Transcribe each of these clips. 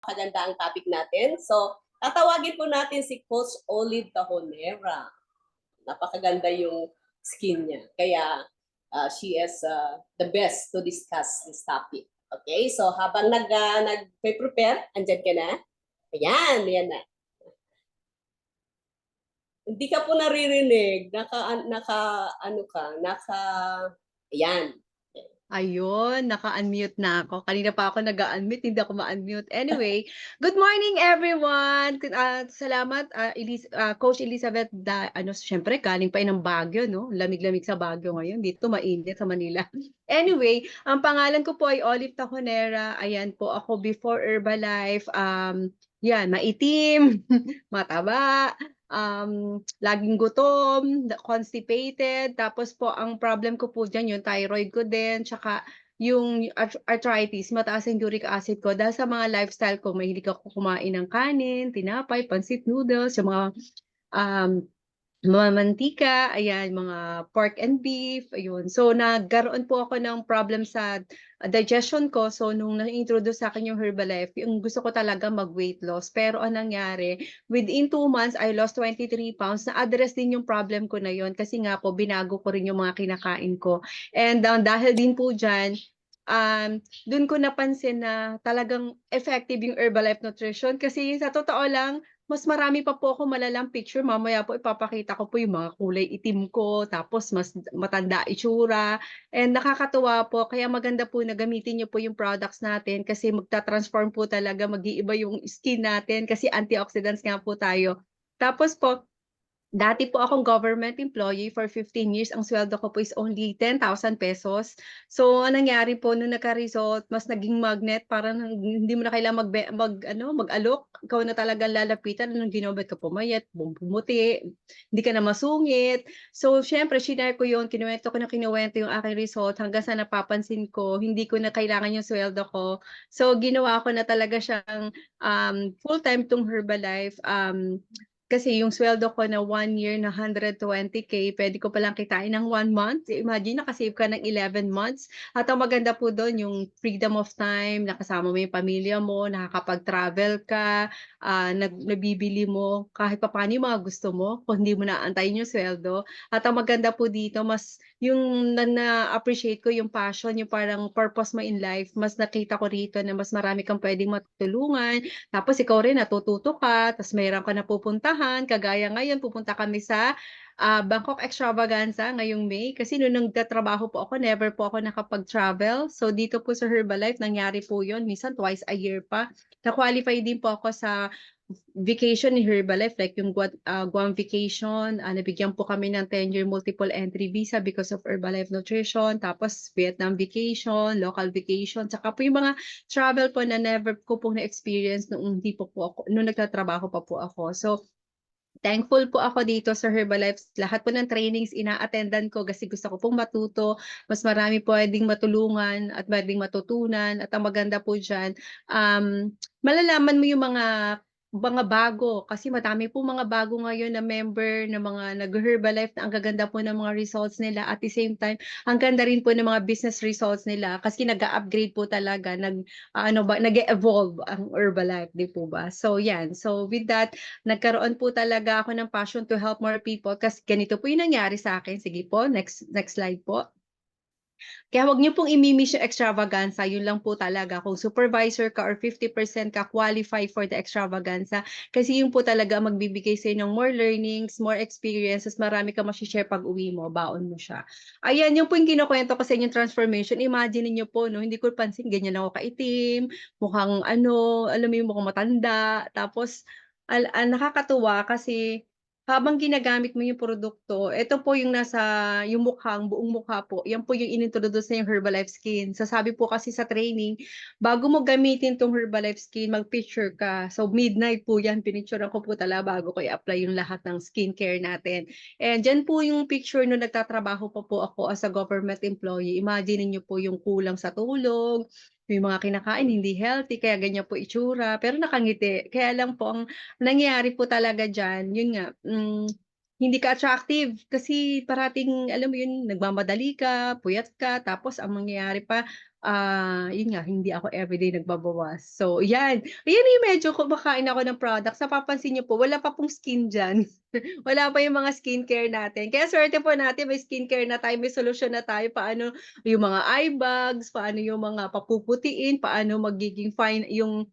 Maganda ang topic natin. So, tatawagin po natin si Coach Olive Tahonera. Napakaganda yung skin niya. Kaya she is the best to discuss this topic. Okay? So, habang nag-prepare, andyan ka na? Ayan, yan na. Hindi ka po naririnig. Ayan. Ayun, naka-unmute na ako. Kanina pa ako nag-a-unmute, hindi ako ma-unmute. Anyway, good morning everyone! Salamat, Coach Elizabeth, siyempre galing pa ng Baguio, no? Lamig-lamig sa Baguio ngayon. Dito mainit sa Manila. Anyway, ang pangalan ko po ay Olive Taconera. Ayan po ako before Herbalife. Yan, maitim, mataba, laging gutom, constipated, tapos po ang problem ko po diyan yung thyroid ko din, tsaka yung arthritis, mataas ang uric acid ko dahil sa mga lifestyle ko, mahilig ako kumain ng kanin, tinapay, pansit noodles, yung um, mga mantika, ayan, mga pork and beef, ayun. So, nagkaroon po ako ng problem sa digestion ko. So, nung na-introduce sa'kin yung Herbalife, yung gusto ko talaga mag-weight loss. Pero anong nangyari, within 2 months, I lost 23 pounds. Na-address din yung problem ko na yun kasi nga po, binago ko rin yung mga kinakain ko. And dahil din po diyan, dun ko napansin na talagang effective yung Herbalife Nutrition kasi sa totoo lang, mas marami pa po akong malalang picture. Mamaya po ipapakita ko po yung mga kulay itim ko, tapos mas matanda itsura, and nakakatuwa po. Kaya maganda po na gamitin niyo po yung products natin kasi magta-transform po talaga, mag-iiba yung skin natin kasi antioxidants nga po tayo. Tapos po, dati po akong government employee for 15 years. Ang sweldo ko po is only 10,000 pesos. So, anong nangyari po nung nagka-result, mas naging magnet, parang hindi mo na kailangan mag-alok. Ikaw na talaga lalapitan. Anong ginawa, ba't ka pumayat, pumuti, hindi ka na masungit. So, syempre, shinare ko yun, kinuwento ko na kinuwento yung aking result hanggang sa napapansin ko, hindi ko na kailangan yung sweldo ko. So, ginawa ko na talaga siyang full-time tong Herbalife. Kasi yung sweldo ko na 1 year na 120K, puwede ko palang kitain ng 1 month. Imagine naka-save ka ng 11 months. At ang maganda po dun yung freedom of time, nakasama mo yung pamilya mo, nakakapag-travel ka, nabibili mo kahit papaano yung mga gusto mo kung hindi mo na aantayin yung sweldo. At ang maganda po dito, mas yung na-appreciate ko yung passion, yung parang purpose mo in life, mas nakita ko rito na mas marami kang puwedeng matulungan, tapos ikaw rin natututo ka, ta's mayro'n ka napupuntahan, kagaya ngayon pupunta kami sa, Bangkok Extravaganza ngayong May. Kasi no'n nagtatrabaho po ako, never po ako nakapag-travel. So dito po sa Herbalife nangyari po 'yun, minsan twice a year pa. Na-qualify din po ako sa vacation ni Herbalife, like yung Guam vacation, nabigyan po kami ng 10-year multiple entry visa because of Herbalife Nutrition, tapos Vietnam vacation, local vacation, tsaka po yung mga travel po na never ko pong na-experience noong hindi po ako nung nagtatrabaho pa po ako. So, thankful po ako dito sa Herbalife. Lahat po ng trainings ina-attendan ko kasi gusto ko pong matuto, mas marami puwedeng matulungan at puwedeng matutunan, at ang maganda po diyan, malalaman mo yung mga bago, kasi madami pong mga bago ngayon na member na mga naghe-Herbalife na ang gaganda po ng mga results nila, at the same time ang ganda rin po ng mga business results nila kasi nag-a-upgrade po talaga, nag-e-evolve ang Herbalife, 'di po ba? So 'yan, so with that, nagkaroon po talaga ako ng passion to help more people kasi ganito po yung nangyari sa akin. Sige po, next slide po. Kaya huwag niyo pong imi-miss yung extravaganza, yun lang po talaga. Kung supervisor ka or 50% ka, qualify for the extravaganza. Kasi yun po talaga ang magbibigay sa'yo ng more learnings, more experiences, marami kang mashi-share pag-uwi mo, baon mo siya. Ayan, yun po yung kinukuwento ko sa inyong transformation. Imagine niyo po 'no, hindi ko pansin ganyan ako kaitim, mukhang ano, alam mo yung mukhang matanda. Tapos nakakatuwa kasi habang ginagamit mo yung produkto, ito po yung yung buong mukha po, yan po yung inintroduce na yung Herbalife Skin. Sasabi po kasi sa training, bago mo gamitin 'tong Herbalife Skin, mag-picture ka. So midnight po yan, pinicturan ko po talaga bago ko i-apply yung lahat ng skincare natin. And diyan po yung picture nung nagtatrabaho pa po ako as a government employee. Imagine niyo po yung kulang sa tulog, yung mga kinakain hindi healthy, kaya ganyan po itsura, pero nakangiti. Kaya lang po ang nangyayari po talaga diyan, yun nga, hindi ka attractive kasi parating alam mo yun, nagmamadali ka, puyat ka, tapos ang mangyayari pa, Yun nga, hindi ako everyday nagbabawas. So, yan. Yan yung medyo kumakain ako ng products. Napapansin niyo po, wala pa pong skin diyan. Wala pa yung mga skincare natin. Kaya swerte po natin may skincare na tayo, may solusyon na tayo. Paano yung mga eye bags, paano yung mga papuputiin, paano magiging fine yung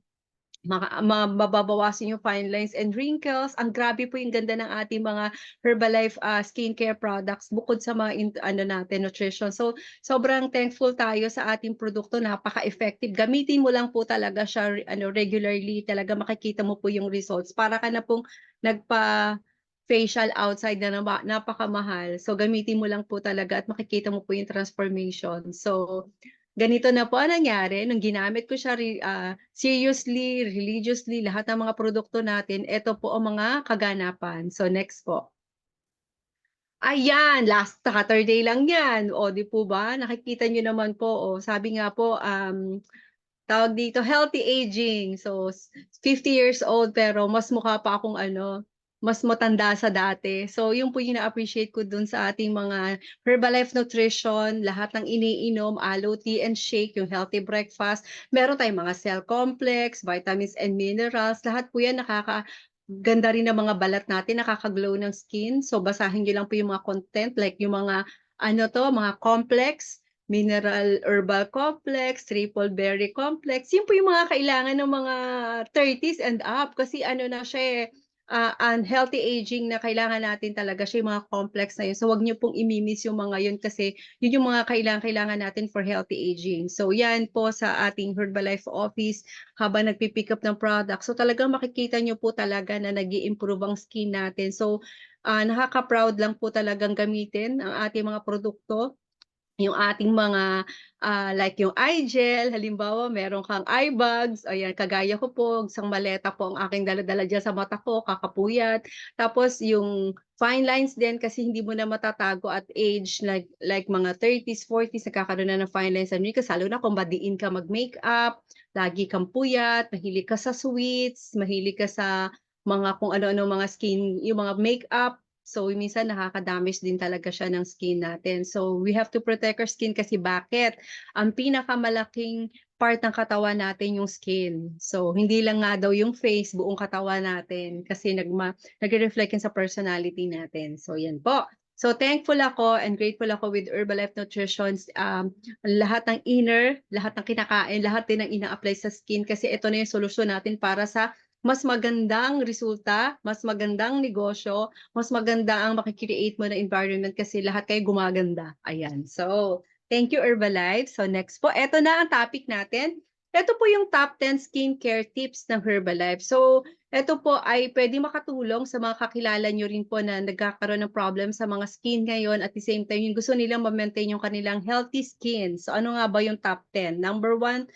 mababawasan yung fine lines and wrinkles. Ang grabe po yung ganda ng ating mga Herbalife, skincare products bukod sa mga ano natin, nutrition. So, sobrang thankful tayo sa ating produkto, napaka-effective. Gamitin mo lang po talaga siya regularly, talaga makikita mo po yung results. Para ka na pong facial outside na napakamahal. So, gamitin mo lang po talaga at makikita mo po yung transformation. So, ganito na po ang nangyari nung ginamit ko siya seriously, religiously, lahat ng mga produkto natin, eto po ang mga kaganapan. So next po. Ayan, last Saturday lang 'yan. O 'di po ba, nakikita niyo naman po, sabi nga po, tawag dito, healthy aging. So, 50 years old pero mas mukha pa akong ano, mas matanda sa dati. So, yun po yung na-appreciate ko dun sa ating mga Herbalife Nutrition, lahat ng iniinom, aloe tea and shake, yung healthy breakfast. Meron tayong mga cell complex, vitamins and minerals. Lahat po yan ganda rin ng mga balat natin, nakaka-glow ng skin. So, basahin niyo lang po yung mga content like yung mga ano 'to, mga complex, mineral herbal complex, triple berry complex, yun po yung mga kailangan ng mga 30s and up kasi ano na siya, unhealthy aging na kailangan natin talaga siya yung mga complex na yun. So, wag niyo pong imi-miss yung mga yun kasi yun yung mga kailangan natin for healthy aging. So, yan po sa ating Herbalife office habang nagpi-pick up ng product. So, talagang makikita niyo po talaga na nag-i-improve ang skin natin. So, nakaka-proud lang po talagang gamitin ang ating mga produkto. Yung ating mga, like yung eye gel, halimbawa meron kang eye bags, ayan kagaya ko po, isang maleta po ang aking dala-dala diyan sa mata ko, kakapuyat. Tapos yung fine lines din kasi hindi mo na matatago at age like mga 30s, 40s nagkakaroon na ng fine lines and wrinkles lalo na kung madiin ka mag-makeup, lagi kang puyat, mahilig ka sa sweets, mahilig ka sa mga kung ano-ano mga skin yung mga makeup. So, minsan nakaka-damage din talaga siya ng skin natin. So, we have to protect our skin kasi bakit? Ang pinakamalaking part ng katawan natin yung skin. So, hindi lang nga daw yung face, buong katawan natin kasi nagre-reflect yan sa personality natin. So, yan po. So, thankful ako and grateful ako with Herbalife Nutrition's lahat ng inner, lahat ng kinakain, lahat din ng ina-apply sa skin kasi ito na yung solusyon natin para sa mas magandang resulta, mas magandang negosyo, mas maganda ang maki-create mo na environment kasi lahat kayo gumaganda, ayan. So, thank you Herbalife. So next po, eto na ang topic natin. Eto po yung top 10 skincare tips ng Herbalife. So, eto po ay pwede makatulong sa mga kakilala nyo rin po na nagkakaroon ng problem sa mga skin ngayon at the same time yung gusto nilang ma-maintain yung kanilang healthy skin. So, ano nga ba yung top 10? Number 1,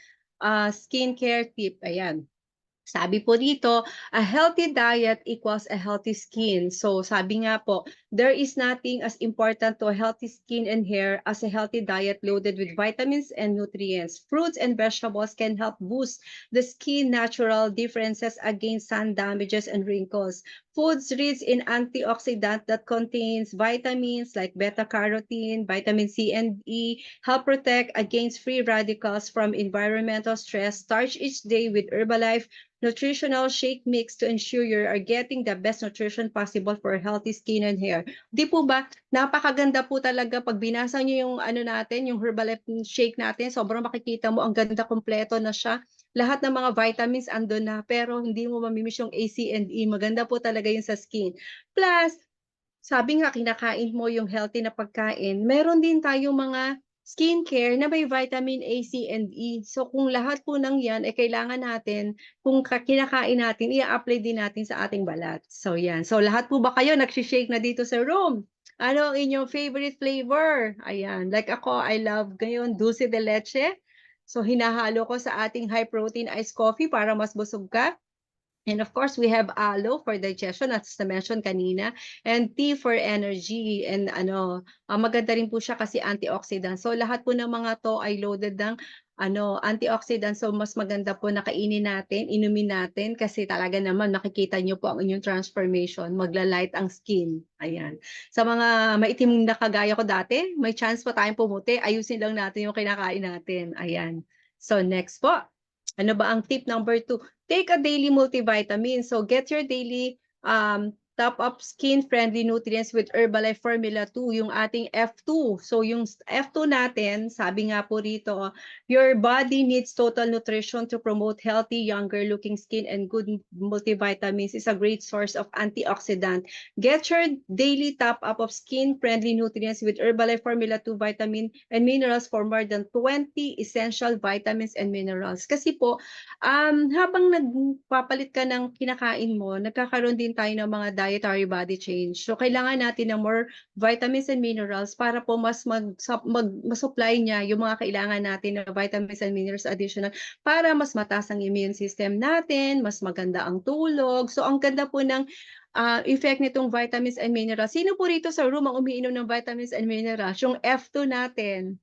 skincare tip, ayan. Sabi po dito, a healthy diet equals a healthy skin. So sabi nga po, there is nothing as important to a healthy skin and hair as a healthy diet loaded with vitamins and nutrients. Fruits and vegetables can help boost the skin natural differences against sun damages and wrinkles. Foods rich in antioxidant that contains vitamins like beta-carotene, vitamin C and E help protect against free radicals from environmental stress. Start each day with Herbalife nutritional shake mix to ensure you are getting the best nutrition possible for healthy skin and hair. Di po ba, napakaganda po talaga pag binasa niyo yung ano natin, yung Herbalife shake natin, sobrang makikita mo ang ganda kumpleto na siya. Lahat ng mga vitamins andun na, pero hindi mo mamimiss yung A, C, and E. Maganda po talaga yun sa skin. Plus, sabi nga kinakain mo yung healthy na pagkain, meron din tayong mga skincare na may vitamin A, C, and E. So kung lahat po ng 'yan ay kailangan natin, kung kinakain natin, i-a-apply din natin sa ating balat. So 'yan. So lahat po ba kayo nagshi-shake na dito sa room? Ano ang inyong favorite flavor? Ayan, like ako, I love ngayon dulce de leche. So hinahalo ko sa ating high protein iced coffee para mas busog ka. And of course, we have aloe for digestion as na-mention kanina and tea for energy and ano, maganda rin po siya kasi antioxidant. So lahat po ng mga 'to ay loaded ng antioxidant. So mas maganda po na kainin natin, inumin natin kasi talaga naman makikita niyo po ang inyong transformation, magla-light ang skin. Ayan. Sa mga maitim na kagaya ko dati, may chance pa tayong pumuti, ayusin lang natin yung kinakain natin. Ayan. So next po. Ano ba ang tip number 2? Take a daily multivitamin. So get your daily top up skin-friendly nutrients with Herbalife Formula 2, yung ating F2. So yung F2 natin, sabi nga po rito, your body needs total nutrition to promote healthy, younger-looking skin, and good multivitamins is a great source of antioxidant. Get your daily top up of skin-friendly nutrients with Herbalife Formula 2 vitamin and minerals for more than 20 essential vitamins and minerals. Kasi po, habang nagpapalit ka ng kinakain mo, nagkakaroon din tayo ng mga dietary body change. So, kailangan natin ng more vitamins and minerals para po mas supply niya yung mga kailangan natin na vitamins and minerals additional para mas mataas ang immune system natin, mas maganda ang tulog. So, ang ganda po ng effect nitong vitamins and minerals. Sino po rito sa room ang umiinom ng vitamins and minerals? Yung F2 natin.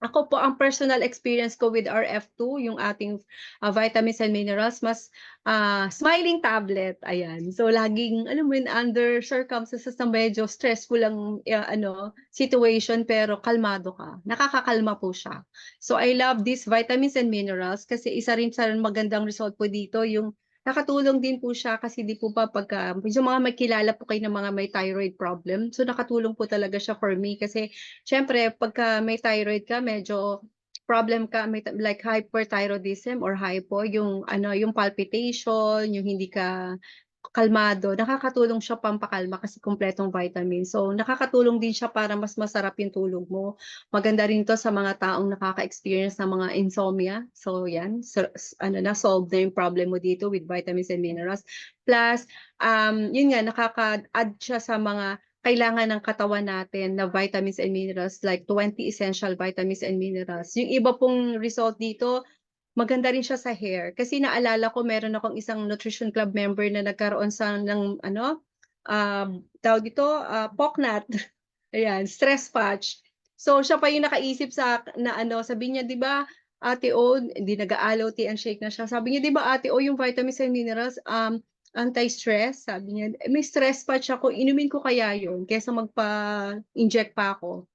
Ako po, ang personal experience ko with our F2, yung ating vitamins and minerals, mas smiling tablet, ayan. So laging, alam mo yun, under circumstances na medyo stressful ang situation, pero kalmado ka. Nakakakalma po siya. So I love these vitamins and minerals kasi isa rin sa magandang result po dito, yung nakatulong din po siya kasi di po ba pagka yung mga may kilala po kayo ng mga may thyroid problem, so nakatulong po talaga siya for me kasi siyempre pagka may thyroid ka medyo problem ka, may like hyperthyroidism or hypo, yung yung palpitation, yung hindi ka kalmado, nakakatulong siya pampakalma kasi kumpletong vitamin. So nakakatulong din siya para mas masarap yung tulog mo. Maganda rin 'to sa mga taong nakaka-experience ng mga insomnia. So 'yan, na-solve na yung problem mo dito with vitamins and minerals. Plus, yun nga, nakaka-add siya sa mga kailangan ng katawan natin na vitamins and minerals like 20 essential vitamins and minerals. Yung iba pong result dito, maganda rin siya sa hair. Kasi naalala ko meron akong isang nutrition club member na nagkaroon ng tawag dito, poknat. Ayan, stress patch. So siya pa yung nakaisip na sabi niya, 'di ba, Ate O, hindi nag-aalaw tea and shake na siya. Sabi niya, 'di ba Ate O, yung vitamins and minerals, anti-stress, sabi niya. May stress patch ako, inumin ko kaya yun kaysa magpa-inject pa ako.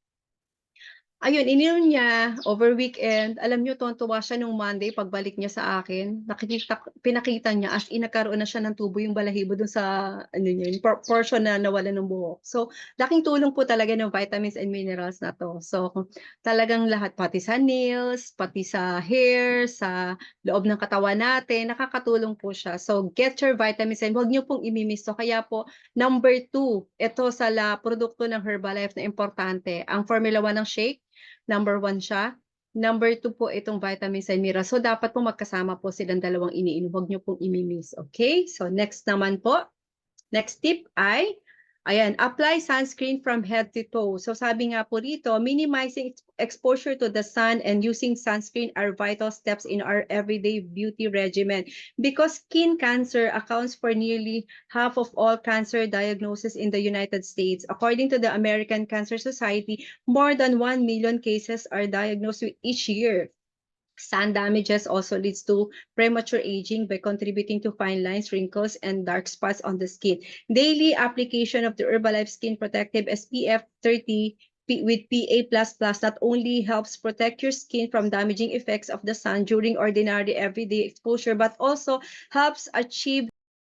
Ayun, ininom niya over weekend. Alam niyo tuwang-tuwa siya nung Monday pagbalik niya sa akin. Pinakita niya as in nagkaroon na siya ng tubo yung balahibo dun sa niya, yung portion na nawalan ng buhok. So, laking tulong po talaga ng vitamins and minerals na 'to. So, talagang lahat, pati sa nails, pati sa hair, sa loob ng katawan natin, nakakatulong po siya. So, get your vitamins and huwag niyo pong imi-miss 'to. Kaya po, number 2, ito sa produkto ng Herbalife na importante, ang Formula 1 ng shake. Number 1 siya. Number 2 po itong vitamins and minerals. So dapat po magkasama po silang dalawang iniinom. Huwag niyo pong imi-miss, okay? So next naman po, next tip ay, ayan, apply sunscreen from head to toe. So sabi nga po rito, minimizing exposure to the sun and using sunscreen are vital steps in our everyday beauty regimen because skin cancer accounts for nearly half of all cancer diagnoses in the United States. According to the American Cancer Society, more than 1 million cases are diagnosed each year. Sun damages also leads to premature aging by contributing to fine lines, wrinkles, and dark spots on the skin. Daily application of the Herbalife Skin Protective SPF 30 with PA++ not only helps protect your skin from damaging effects of the sun during ordinary everyday exposure, but also helps achieve